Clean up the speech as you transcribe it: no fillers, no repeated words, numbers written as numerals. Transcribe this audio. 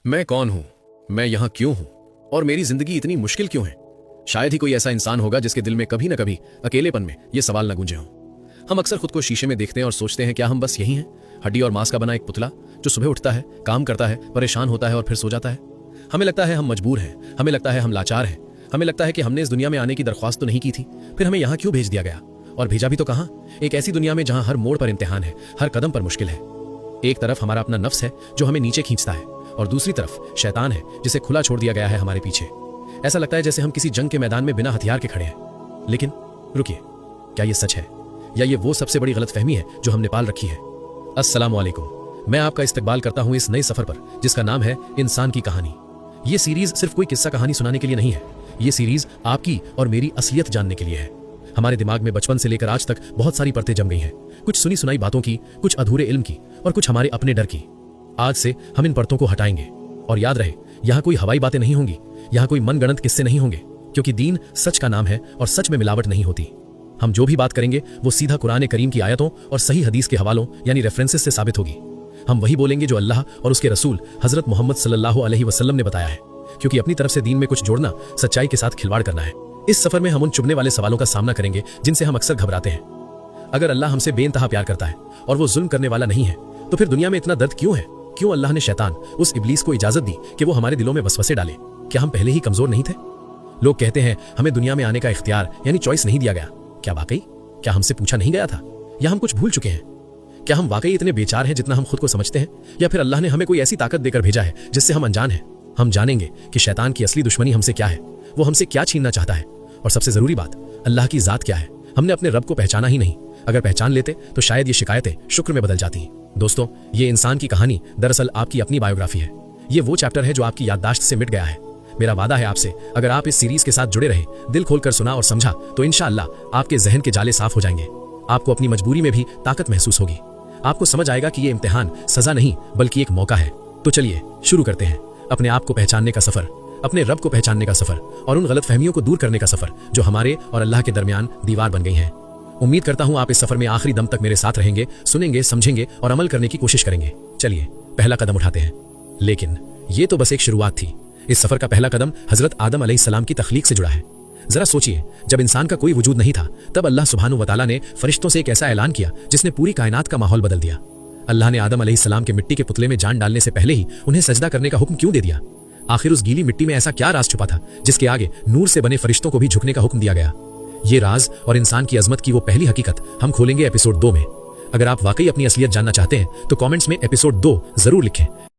मैं कौन हूं, मैं यहां क्यों हूं और मेरी जिंदगी इतनी मुश्किल क्यों है। शायद ही कोई ऐसा इंसान होगा जिसके दिल में कभी ना कभी अकेलेपन में ये सवाल न गूंजे हों। हम अक्सर खुद को शीशे में देखते हैं और सोचते हैं क्या हम बस यही हैं, हड्डी और मांस का बना एक पुतला जो सुबह उठता है, काम करता है, परेशान होता है और फिर सो जाता है। हमें लगता है हम मजबूर हैं, हमें लगता है हम लाचार हैं, हमें लगता है कि हमने इस दुनिया में आने की दरख्वास्त तो नहीं की थी, फिर हमें यहाँ क्यों भेज दिया गया। और भेजा भी तो कहां, एक ऐसी दुनिया में जहां हर मोड़ पर इम्तिहान है, हर कदम पर मुश्किल है। एक तरफ हमारा अपना नफ्स है जो हमें नीचे खींचता है और दूसरी तरफ शैतान है जिसे खुला छोड़ दिया गया है हमारे पीछे। ऐसा लगता है जैसे हम किसी जंग के मैदान में बिना हथियार के खड़े हैं। लेकिन रुकिए, क्या ये सच है या ये वो सबसे बड़ी गलतफहमी है जो हमने पाल रखी है। अस्सलामु अलैकुम, मैं आपका इस्तकबाल करता हूं इस नए सफर पर जिसका नाम है इंसान की कहानी। ये सीरीज सिर्फ कोई किस्सा कहानी सुनाने के लिए नहीं है, ये सीरीज आपकी और मेरी असलियत जानने के लिए है। हमारे दिमाग में बचपन से लेकर आज तक बहुत सारी परतें जम गई हैं, कुछ सुनी सुनाई बातों की, कुछ अधूरे इल्म की और कुछ हमारे अपने डर की। आज से हम इन परतों को हटाएंगे और याद रहे, यहाँ कोई हवाई बातें नहीं होंगी, यहाँ कोई मनगढ़ंत किस्से नहीं होंगे, क्योंकि दीन सच का नाम है और सच में मिलावट नहीं होती। हम जो भी बात करेंगे वो सीधा कुरान करीम की आयतों और सही हदीस के हवालों यानी रेफरेंसेस से साबित होगी। हम वही बोलेंगे जो अल्लाह और उसके रसूल हजरत मोहम्मद सल्लल्लाहु अलैहि वसल्लम ने बताया है, क्योंकि अपनी तरफ से दीन में कुछ जोड़ना सच्चाई के साथ खिलवाड़ करना है। इस सफर में हम उन चुभने वाले सवालों का सामना करेंगे जिनसे हम अक्सर घबराते हैं। अगर अल्लाह हमसे बेइंतहा प्यार करता है और वो जुल्म करने वाला नहीं है, तो फिर दुनिया में इतना दर्द क्यों है? क्यों अल्लाह ने शैतान उस इब्लीस को इजाजत दी कि वो हमारे दिलों में वसवसे डाले? क्या हम पहले ही कमजोर नहीं थे? लोग कहते हैं हमें दुनिया में आने का इख्तियार यानी चॉइस नहीं दिया गया। क्या वाकई? क्या हमसे पूछा नहीं गया था? या हम कुछ भूल चुके हैं? क्या हम वाकई इतने बेचार हैं जितना हम खुद को समझते हैं, या फिर अल्लाह ने हमें कोई ऐसी ताकत देकर भेजा है जिससे हम अनजान हैं? हम जानेंगे कि शैतान की असली दुश्मनी हमसे क्या है, वो हमसे क्या छीनना चाहता है, और सबसे जरूरी बात, अल्लाह की जात क्या है। हमने अपने रब को पहचाना ही नहीं। अगर पहचान लेते तो शायद ये शिकायतें शुक्र में बदल जाती। दोस्तों, ये इंसान की कहानी दरअसल आपकी अपनी बायोग्राफी है। ये वो चैप्टर है जो आपकी याददाश्त से मिट गया है। मेरा वादा है आपसे, अगर आप इस सीरीज के साथ जुड़े रहे, दिल खोलकर सुना और समझा, तो इंशाअल्लाह आपके जहन के जाले साफ हो जाएंगे। आपको अपनी मजबूरी में भी ताकत महसूस होगी। आपको समझ आएगा कि ये इम्तिहान सजा नहीं बल्कि एक मौका है। तो चलिए शुरू करते हैं अपने आप को पहचानने का सफर, अपने रब को पहचानने का सफर और उन गलतफहमियों को दूर करने का सफर जो हमारे और अल्लाह के दरमियान दीवार बन गई हैं। उम्मीद करता हूं आप इस सफर में आखिरी दम तक मेरे साथ रहेंगे, सुनेंगे, समझेंगे और अमल करने की कोशिश करेंगे। चलिए पहला कदम उठाते हैं। लेकिन ये तो बस एक शुरुआत थी। इस सफर का पहला कदम हजरत आदम अलैहिस्सलाम की तख्लीक से जुड़ा है। जरा सोचिए, जब इंसान का कोई वजूद नहीं था, तब अल्लाह सुब्हानहू व तआला ने फरिश्तों से एक ऐसा ऐलान किया जिसने पूरी कायनात का माहौल बदल दिया। अल्लाह ने आदम अलैहिस्सलाम के मिट्टी के पुतले में जान डालने से पहले ही उन्हें सजदा करने का हुक्म क्यों दे दिया? आखिर उस गीली मिट्टी में ऐसा क्या राज छुपा था जिसके आगे नूर से बने फरिश्तों को भी झुकने का हुक्म दिया गया? ये राज और इंसान की अजमत की वो पहली हकीकत हम खोलेंगे एपिसोड 2 में। अगर आप वाकई अपनी असलियत जानना चाहते हैं तो कमेंट्स में एपिसोड 2 जरूर लिखें।